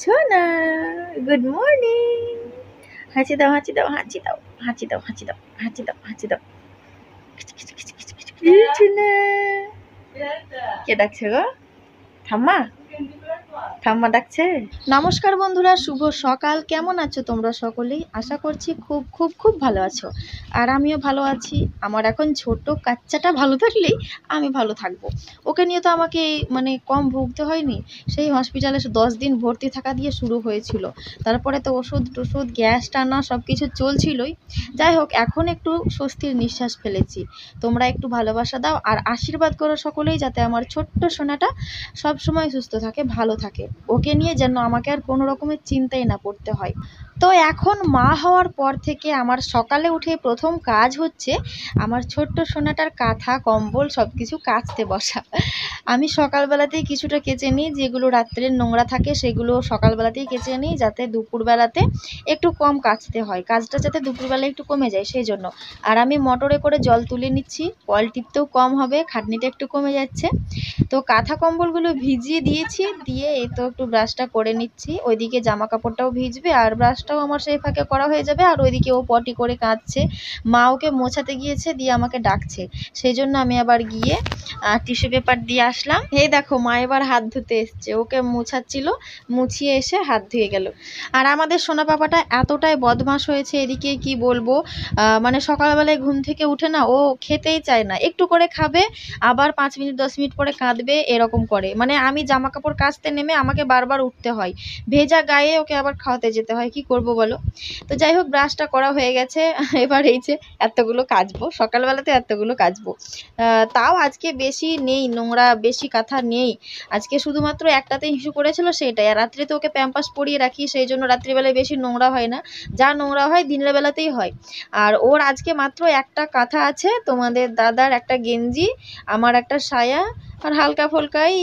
সোনা, good morning. হাঁচি দাও, হাঁচি দাও, হাঁচি দাও, হাঁচি দাও, হাঁচি দাও, হাঁচি দাও, হাঁচি দাও। সোনা, কে ডাকছে গো? ঠাম্মা, ঠাম্মা ডাকছে। নমস্কার বন্ধুরা, শুভ সকাল। কেমন আছো তোমরা সকলেই? আশা করছি খুব খুব খুব ভালো আছো, আর আমিও ভালো আছি। আমার এখন ছোট বাচ্চাটা ভালো থাকলেই আমি ভালো থাকবো। ওকে নিয়ে তো আমাকে মানে কম ভুগতে হয়নি। সেই হসপিটালে 10 দিন ভর্তি থাকা দিয়ে শুরু হয়েছিল, তারপরে তো ওষুধ টষুধ গ্যাস টানা সব কিছু চলছিলই। যাই হোক, এখন একটু স্বস্তির নিঃশ্বাস ফেলেছি। তোমরা একটু ভালোবাসা দাও আর আশীর্বাদ করো সকলেই, যাতে আমার ছোট্ট সোনাটা সব সময় সুস্থ থাকে, ভালো থাকে। ওকে নিয়ে যেন আমাকে আর কোনো রকমের চিন্তাই না করতে হয়। তো এখন মা হওয়ার পর থেকে আমার সকালে উঠে প্রথম কাজ হচ্ছে আমার ছোট্ট সোনাটার কাঁথা কম্বল সব কিছু কাচতে বসা। আমি সকালবেলাতেই কিছুটা কেচে নিই, যেগুলো রাত্রের নোংরা থাকে সেগুলো সকালবেলাতেই কেচে নিই, যাতে দুপুরবেলাতে একটু কম কাচতে হয়, কাজটা যাতে দুপুরবেলা একটু কমে যায় সেই জন্য। আর আমি মোটরে করে জল তুলে নিচ্ছি, কল টিপতেও কম হবে, খাটনিটা একটু কমে যাচ্ছে। তো কাঁথা কম্বলগুলো ভিজিয়ে দিয়েছি, দিয়ে এই তো একটু ব্রাশটা করে নিচ্ছি। ওইদিকে জামা কাপড়টাও ভিজবে আর ব্রাশটাও আমার সেই ফাঁকে করা হয়ে যাবে। আর ওইদিকে ও পটি করে কাঁদছে, মা ওকে মোছাতে গিয়েছে, দিয়ে আমাকে ডাকছে। সেই জন্য আমি আবার গিয়ে টিস্যু পেপার দিয়ে আসলাম। এই দেখো, মা এবার হাত ধুতে এসছে, ওকে মোছাচ্ছিল, মুছিয়ে এসে হাত ধুয়ে গেল। আর আমাদের সোনা পাপাটা এতটাই বদমাশ হয়েছে, এদিকে কি বলবো, মানে সকালবেলায় ঘুম থেকে উঠে না ও খেতেই চায় না, একটু করে খাবে, আবার 5 মিনিট 10 মিনিট পরে কাঁদবে, এরকম করে। মানে আমি জামা কাপড় কাচতে নেমে আমাকে বারবার উঠতে হয়, ভেজা গায়ে ওকে আবার খাওয়াতে যেতে হয়, কি করব বলো। তো যাই হোক, ব্রাশটা করা হয়ে গেছে। এবার এই যে এতগুলো কাচবো, সকালবেলাতে এতগুলো কাচবো। তাও আজকে বেশি নেই নোংরা, বেশি কাঁথা নেই। আজকে শুধুমাত্র একটাতে হিসু করেছিল, সেটাই। আর রাত্রে তো ওকে প্যাম্পাস পরিয়ে রাখি, সেই জন্য রাত্রিবেলায় বেশি নোংরা হয় না, যা নোংরা হয় দিনের বেলাতেই হয়। আর ওর আজকে মাত্র একটা কাঁথা আছে, তোমাদের দাদার একটা গেঞ্জি, আমার একটা সায়া, আর হালকা ফুলকাই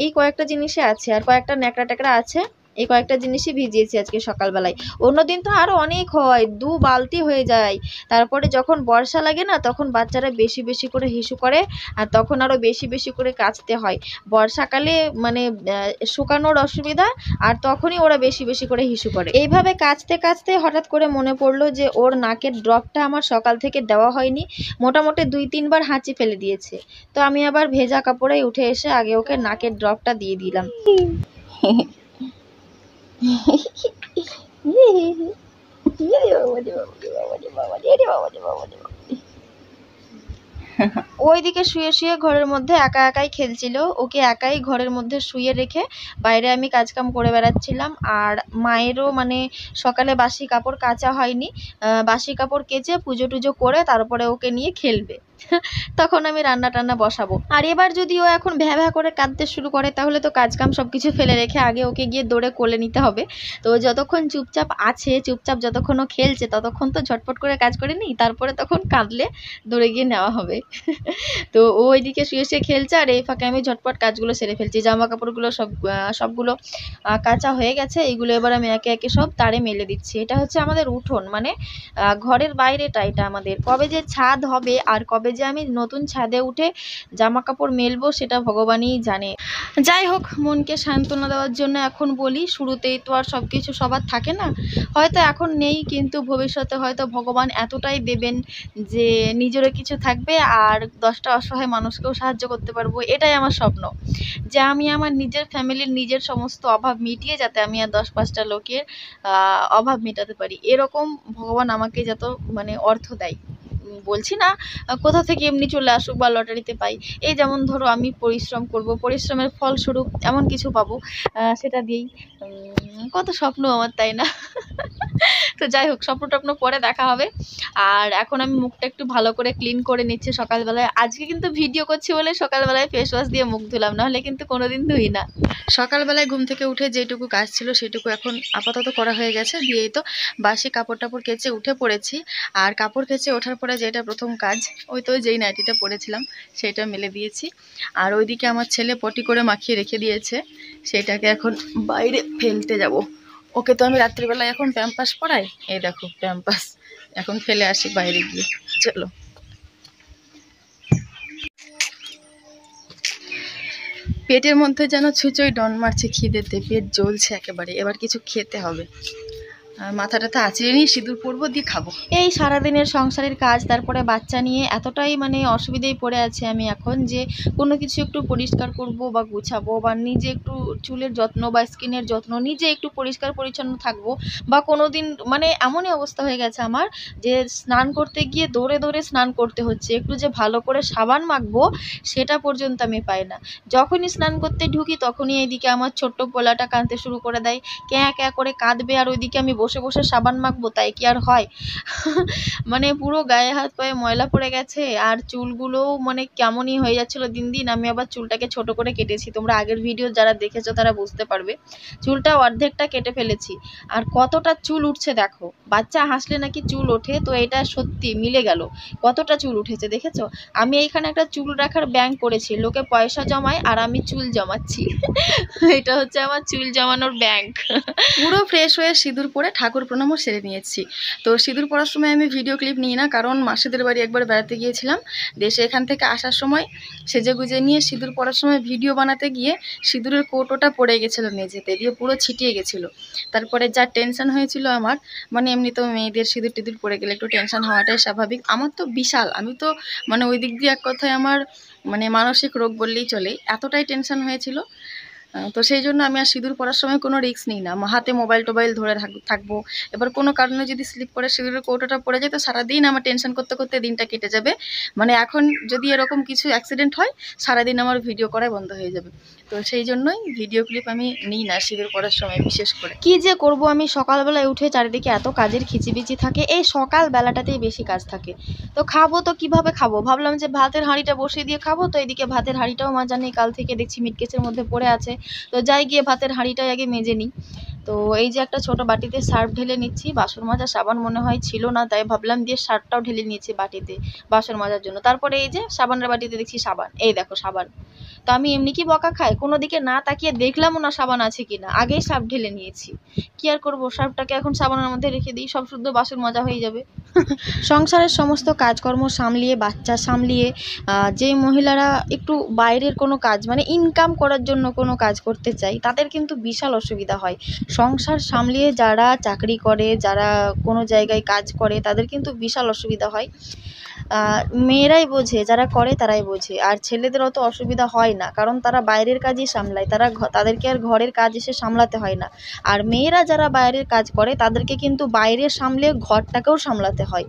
এই কয়েকটা জিনিসে আছে, আর কয়েকটা ন্যাকড়া ট্যাকড়া আছে। এই কয়েকটা জিনিসই ভিজিয়েছি আজকে সকালবেলায়। অন্যদিন তো আরো অনেক হয়, 2 বালতি হয়ে যায়। তারপরে যখন বর্ষা লাগে না, তখন বাচ্চারা বেশি বেশি করে হিসু করে, আর তখন আরো বেশি বেশি করে কাচতে হয়। বর্ষাকালে মানে শুকানোর অসুবিধা, আর তখনই ওরা বেশি বেশি করে হিসু করে। এইভাবে কাচতে কাচতে হঠাৎ করে মনে পড়লো যে ওর নাকের ড্রপটা আমার সকাল থেকে দেওয়া হয়নি। মোটামুটি 2-3 বার হাঁচি ফেলে দিয়েছে। তো আমি আবার ভেজা কাপড়ে উঠে এসে আগে ওকে নাকের ড্রপটা দিয়ে দিলাম। ওইদিকে শুয়ে শুয়ে ঘরের মধ্যে একা একাই খেলছিল, ওকে একাই ঘরের মধ্যে শুয়ে রেখে বাইরে আমি কাজকাম করে বেড়াচ্ছিলাম। আর মায়েরও মানে সকালে বাসি কাপড় কাচা হয়নি, বাসি কাপড় কেচে পুজো টুজো করে তারপরে ওকে নিয়ে খেলবে। তখন আমি রান্না টান্না বসাবো। আর এবার যদি ও এখন ভ্যা ভ্যা করে কাঁদতে শুরু করে, তাহলে তো কাজকাম সব কিছু ফেলে রেখে আগে ওকে গিয়ে দৌড়ে কোলে নিতে হবে। তো যতক্ষণ চুপচাপ আছে, চুপচাপ যতক্ষণ ও খেলছে, ততক্ষণ তো ঝটপট করে কাজ করে নিই, তারপরে তখন কাঁদলে দৌড়ে গিয়ে নেওয়া হবে। তো ও ওইদিকে শুয়ে শুয়ে খেলছে, আর এই ফাঁকে আমি ঝটপট কাজগুলো সেরে ফেলছি। জামা কাপড়গুলো সবগুলো কাঁচা হয়ে গেছে, এইগুলো এবার আমি একে একে সব তারে মেলে দিচ্ছি। এটা হচ্ছে আমাদের উঠোন, মানে ঘরের বাইরেটা এটা আমাদের। কবে যে ছাদ হবে আর কবে যে আমি নতুন ছাদে উঠে জামা কাপড় মেলবো, সেটা ভগবানই জানে। যাই হোক, মনকে সান্ত্বনা দেওয়ার জন্য এখন বলি, শুরুতেই তো আর সব কিছু সবার থাকে না, হয়তো এখন নেই, কিন্তু ভবিষ্যতে হয়তো ভগবান এতটাই দেবেন যে নিজেরও কিছু থাকবে, আর 10টা অসহায় মানুষকেও সাহায্য করতে পারবো। এটাই আমার স্বপ্ন, যে আমি আমার নিজের ফ্যামিলির নিজের সমস্ত অভাব মিটিয়ে যাতে আমি আর 10-5টা লোকের অভাব মেটাতে পারি, এরকম ভগবান আমাকে যত মানে অর্থ দেয়। বলছি না কোথা থেকে এমনি চলে আসুক বা লটারিতে পাই, এই যেমন ধরো আমি পরিশ্রম করব, পরিশ্রমের ফলস্বরূপ এমন কিছু পাবো, সেটা দিয়েই কত স্বপ্ন আমার, তাই না? তো যাই হোক, স্বপ্ন টপ্ন পরে দেখা হবে। আর এখন আমি মুখটা একটু ভালো করে ক্লিন করে নিচ্ছি সকালবেলায়। আজকে কিন্তু ভিডিও করছি বলে সকালবেলায় ফেস ওয়াশ দিয়ে মুখ ধুলাম, নাহলে কিন্তু কোনোদিন ধুই না। সকালবেলায় ঘুম থেকে উঠে যেটুকু কাজ ছিল সেটুকু এখন আপাতত করা হয়ে গেছে, দিয়েই তো বাসি কাপড় টাপড় কেচে উঠে পড়েছি। আর কাপড় কেচে ওঠার পরে যেটা প্রথম কাজ, ওই তো যেই নাইটিটা পরেছিলাম সেটা মেলে দিয়েছি। আর ওইদিকে আমার ছেলে পটি করে মাখিয়ে রেখে দিয়েছে, সেটাকে এখন বাইরে ফেলতে যাব। ওকে তো আমি রাত্রিবেলায় এখন প্যাম্পাস পরাই, এই দেখো প্যাম্পাস, এখন ফেলে আসি বাইরে গিয়ে। চলো। পেটের মধ্যে যেন ছুঁচোই ডন মারছে খিদেতে, পেট জ্বলছে একেবারে, এবার কিছু খেতে হবে। আর মাথাটাতে আঁচড়ে নিয়ে সিঁদুর পরবো, দিয়ে খাবো। এই সারাদিনের সংসারের কাজ, তারপরে বাচ্চা নিয়ে এতটাই মানে অসুবিধায় পড়ে আছি আমি এখন, যে কোনো কিছু একটু পরিষ্কার করব বা গুছাবো, বা নিজে একটু চুলের যত্ন বা স্কিনের যত্ন, নিজে একটু পরিষ্কার পরিচ্ছন্ন থাকবো, বা কোনো দিন মানে এমনই অবস্থা হয়ে গেছে আমার যে স্নান করতে গিয়ে দৌড়ে দৌড়ে স্নান করতে হচ্ছে, একটু যে ভালো করে সাবান মাখবো সেটা পর্যন্ত আমি পাই না। যখনই স্নান করতে ঢুকি তখনই এইদিকে আমার ছোট্ট পোলাটা কাঁদতে শুরু করে দেয়, ক্যাঁ ক্যাঁ করে কাঁদবে, আর ওইদিকে আমি বসে বসে সাবান মাখবো, তাই কি আর হয়? মানে পুরো গায়ে হাত পায়ে ময়লা পড়ে গেছে, আর চুলগুলোও মানে কেমনই হয়ে যাচ্ছিল দিন দিন। আমি আবার চুলটাকে ছোট করে কেটেছি, তোমরা আগের ভিডিও যারা দেখেছো তারা বুঝতে পারবে। চুলটা অর্ধেকটা কেটে ফেলেছি, আর কতটা চুল উঠছে দেখো। বাচ্চা হাসলে নাকি চুল ওঠে, তো এটা সত্যি মিলে গেল, কতটা চুল উঠেছে দেখেছো। আমি এইখানে একটা চুল রাখার ব্যাংক করেছি, লোকে পয়সা জমায় আর আমি চুল জমাচ্ছি। এটা হচ্ছে আমার চুল জমানোর ব্যাংক। পুরো ফ্রেশ হয়ে সিঁদুর পরে ঠাকুর প্রণামও সেরে নিয়েছি। তো সিঁদুর পরার সময় আমি ভিডিও ক্লিপ নিই না, কারণ মাসিদের বাড়ি একবার বেড়াতে গিয়েছিলাম, দেশে এখান থেকে আসার সময় সেজে গুজে নিয়ে সিঁদুর পরার সময় ভিডিও বানাতে গিয়ে সিঁদুরের কৌটোটা পড়ে গেছিলো মেঝেতে, দিয়ে পুরো ছিটিয়ে গেছিলো। তারপরে যা টেনশন হয়েছিল আমার, মানে এমনি তো মেয়েদের সিঁদুর টিঁদুর পড়ে গেলে একটু টেনশন হওয়াটাই স্বাভাবিক। আমার তো বিশাল, আমি তো মানে ওই দিক দিয়ে এক কথায় আমার মানে মানসিক রোগ বললেই চলে, এতটাই টেনশন হয়েছিল। তো সেই জন্য আমি আর সিঁদুর পরার সময় কোনো রিস্ক নিই না, হাতে মোবাইল টোবাইল ধরে থাকবো। এবার কোনো কারণে যদি স্লিপ করে সিঁদুরের কৌটোটা পড়ে যায় তো সারাদিন আমার টেনশন করতে করতে দিনটা কেটে যাবে। মানে এখন যদি এরকম কিছু অ্যাক্সিডেন্ট হয়, সারাদিন আমার ভিডিও করাই বন্ধ হয়ে যাবে। তো সেই জন্যই ভিডিও ক্লিপ আমি নিই না সিঁদুর পরার সময় বিশেষ করে। কি যে করব আমি, সকালবেলায় উঠে চারিদিকে এত কাজের খিচিবিচি থাকে, এই সকাল বেলাটাতেই বেশি কাজ থাকে। তো খাবো তো কিভাবে খাবো, ভাবলাম যে ভাতের হাঁড়িটা বসিয়ে দিয়ে খাবো, তো এদিকে ভাতের হাঁড়িটাও মাজা নেই, কাল থেকে দেখছি মিটকেসের মধ্যে পড়ে আছে। তো যাই গিয়ে ভাতের হাঁড়িটাই আগে মেজে নিই। তো এই যে একটা ছোট বাটিতে সার্ফ ঢেলে নিচ্ছি, বাসন মাজা সাবান মনে হয় ছিল না, তাই ভাবলাম দিয়ে সার্ফটাও ঢেলে নিয়েছি বাটিতে বাসন মাজার জন্য। তারপরে এই যে সাবানের বাটিতে দেখছি সাবান, এই দেখো সাবান। তো আমি এমনি কি বকা খাই, কোনো দিকে না তাকিয়ে দেখলামও না সাবান আছে কিনা, আগেই সার্ফ ঢেলে নিয়েছি। কি আর করবো, সার্ফটাকে এখন সাবানের মধ্যে রেখে দিই, সব শুদ্ধ বাসন মাজা হয়ে যাবে। সংসারের সমস্ত কাজকর্ম সামলিয়ে, বাচ্চা সামলিয়ে, যে মহিলারা একটু বাইরের কোনো কাজ মানে ইনকাম করার জন্য কোনো কাজ করতে চাই, তাদের কিন্তু বিশাল অসুবিধা হয়। সংসার সামলিয়ে যারা চাকরি করে, যারা কোনো জায়গায় কাজ করে, তাদের কিন্তু বিশাল অসুবিধা হয়। মেয়েরাই বোঝে, যারা করে তারাই বোঝে, আর ছেলেদের অত অসুবিধা হয় না, কারণ তারা বাইরের কাজই সামলায়, তাদেরকে আর ঘরের কাজ এসে সামলাতে হয় না। আর মেয়েরা যারা বাইরের কাজ করে তাদেরকে কিন্তু বাইরে সামলে ঘরটাকেও সামলাতে হয়,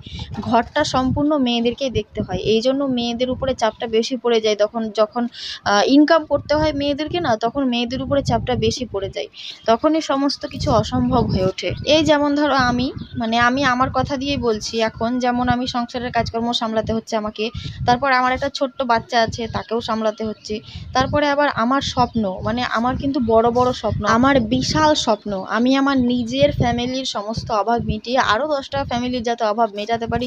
ঘরটা সম্পূর্ণ মেয়েদেরকেই দেখতে হয়। এই জন্য মেয়েদের উপরে চাপটা বেশি পড়ে যায়, যখন ইনকাম করতে হয় মেয়েদেরকে না, তখন মেয়েদের উপরে চাপটা বেশি পড়ে যায়, তখনই সমস্ত কিছু অসম্ভব হয়ে ওঠে। এই যেমন ধরো আমি আমার কথা দিয়েই বলছি, এখন যেমন আমি সংসারের কাজকর্ম সামলাতে হচ্ছে আমাকে, তারপর আমার একটা ছোট্ট বাচ্চা আছে তাকেও সামলাতে হচ্ছে, তারপরে আবার আমার স্বপ্ন, মানে আমার কিন্তু বড় বড় স্বপ্ন, আমার বিশাল স্বপ্ন, আমি আমার নিজের ফ্যামিলির সমস্ত অভাব মিটিয়ে আরও 10টা ফ্যামিলির যাতে অভাব মেটাতে পারি,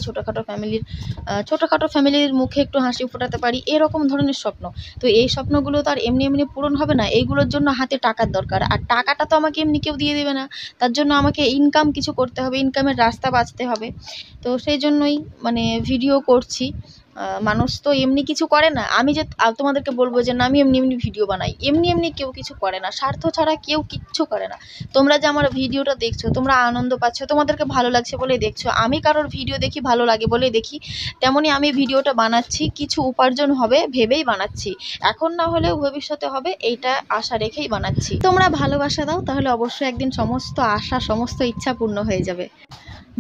ছোটোখাটো ফ্যামিলির মুখে একটু হাসি ফোটাতে পারি, এরকম ধরনের স্বপ্ন। তো এই স্বপ্নগুলো তো আর এমনি এমনি পূরণ হবে না, এইগুলোর জন্য হাতে টাকার দরকার, আর টাকাটা তো আমাকে এমনি কেউ দিয়ে দেবে না, তার জন্য আমাকে ইনকাম কিছু করতে হবে, ইনকামের রাস্তা বাছতে হবে। তো সেই জন্যই মানে ভিডিও করছি। মানুষ তো এমনি কিছু করে না, আমি যে তোমাদেরকে বলবো যে না আমি এমনি এমনি ভিডিও বানাই, এমনি এমনি কেউ কিছু করে না, স্বার্থ ছাড়া কেউ কিচ্ছু করে না। তোমরা যে আমার ভিডিওটা দেখছো, তোমরা আনন্দ পাচ্ছ, তোমাদেরকে ভালো লাগছে বলেই দেখছো, আমি কারোর ভিডিও দেখি ভালো লাগে বলেই দেখি, তেমনই আমি ভিডিওটা বানাচ্ছি কিছু উপার্জন হবে ভেবেই বানাচ্ছি, এখন না হলেও ভবিষ্যতে হবে, এইটা আশা রেখেই বানাচ্ছি। তোমরা ভালোবাসা দাও, তাহলে অবশ্যই একদিন সমস্ত আশা সমস্ত ইচ্ছা পূর্ণ হয়ে যাবে।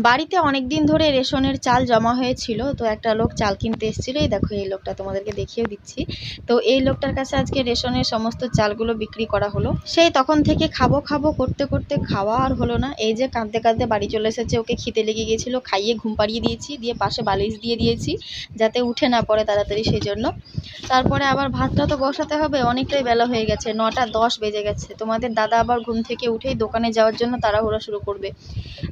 বাড়িতে অনেক দিন ধরে রেশনের চাল জমা হয়েছিল, তো একটা লোক চাল কিনতে এসেছিলো, এই দেখো এই লোকটা, তোমাদেরকে দেখিয়েও দিচ্ছি। তো এই লোকটার কাছে আজকে রেশনের সমস্ত চালগুলো বিক্রি করা হলো। সেই তখন থেকে খাবো খাবো করতে করতে খাওয়া আর হলো না, এই যে কাঁদতে কাঁদতে বাড়ি চলে এসেছে, ওকে খিদে লেগে গিয়েছিলো, খাইয়ে ঘুম পাড়িয়ে দিয়েছি, দিয়ে পাশে বালিশ দিয়ে দিয়েছি যাতে উঠে না পড়ে তাড়াতাড়ি, সেই জন্য। তারপরে আবার ভাতটা তো বসাতে হবে, অনেকটাই বেলা হয়ে গেছে, 9টা 10 বেজে গেছে, তোমাদের দাদা আবার ঘুম থেকে উঠেই দোকানে যাওয়ার জন্য তাড়াহুড়ো শুরু করবে।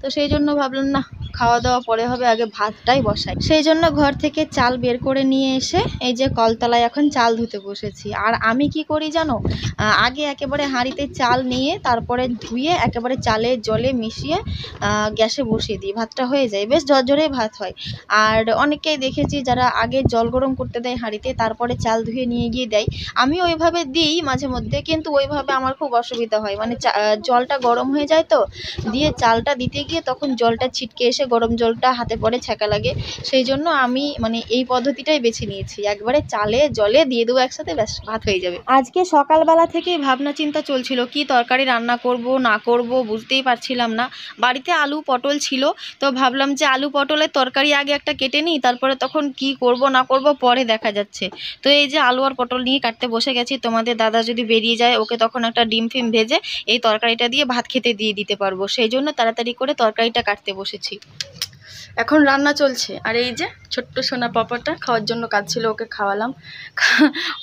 তো সেই জন্য ভাবলাম না খাওয়া দাওয়া পরে হবে, আগে ভাতটাই বসাই। সেই জন্য ঘর থেকে চাল বের করে নিয়ে এসে এই যে কলতলায় এখন চাল ধুতে বসেছি। আর আমি কি করি জানো, আগে একেবারে হাঁড়িতে চাল নিয়ে তারপরে ধুয়ে একেবারে চালের জলে মিশিয়ে গ্যাসে বসিয়ে দিই, ভাতটা হয়ে যায়, বেশ ঝরঝরে ভাত হয়। আর অনেকেই দেখেছি যারা আগে জল গরম করতে দেয় হাঁড়িতে, তারপরে চাল ধুয়ে নিয়ে গিয়ে দেয়। আমি ওইভাবে দিই মাঝে মধ্যে, কিন্তু ওইভাবে আমার খুব অসুবিধা হয়, মানে জলটা গরম হয়ে যায় তো, দিয়ে চালটা দিতে গিয়ে তখন জলটা ছিটকে এসে গরম জলটা হাতে পড়ে ছ্যাঁকা লাগে। সেই জন্য আমি মানে এই পদ্ধতিটাই বেছে নিয়েছি, একবারে চালে জলে দিয়ে দেবো একসাথে, ব্যাস ভাত হয়ে যাবে। আজকে সকালবেলা থেকেই ভাবনা চিন্তা চলছিল কি তরকারি রান্না করব না করব, বুঝতেই পারছিলাম না। বাড়িতে আলু পটল ছিল, তো ভাবলাম যে আলু পটলের তরকারি আগে একটা কেটে নিই, তারপরে তখন কি করব না করব পরে দেখা যাচ্ছে। তো এই যে আলু আর পটল নিয়ে কাটতে বসে গেছি। তোমাদের দাদা যদি বেরিয়ে যায়, ওকে তখন একটা ডিম ফিম ভেজে এই তরকারিটা দিয়ে ভাত খেতে দিয়ে দিতে পারবো, সেই জন্য তাড়াতাড়ি করে তরকারিটা কাটতে বসেছি। এখন রান্না চলছে। আর এই যে ছোট্ট সোনা পাপাটা খাওয়ার জন্য কাঁদছিল, ওকে খাওয়ালাম।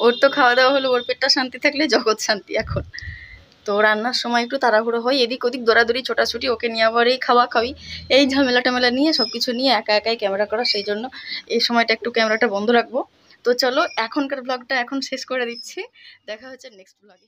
ওর তো খাওয়া দাওয়া হলো, ওর পেটটা শান্তি থাকলে জগৎ শান্তি এখন। তো রান্নার সময় একটু তাড়াহুড়ো হয়, এদিক ওদিক দৌড়াদৌড়ি ছোটাছুটি, ওকে নিয়ে আবার এই খাওয়া খাওয়ি, এই ঝামেলা টামেলা নিয়ে সব কিছু নিয়ে একা একাই ক্যামেরা করা, সেই জন্য এই সময়টা একটু ক্যামেরাটা বন্ধ রাখবো। তো চলো এখনকার ব্লগটা এখন শেষ করে দিচ্ছি, দেখা হচ্ছে নেক্সট ব্লগে।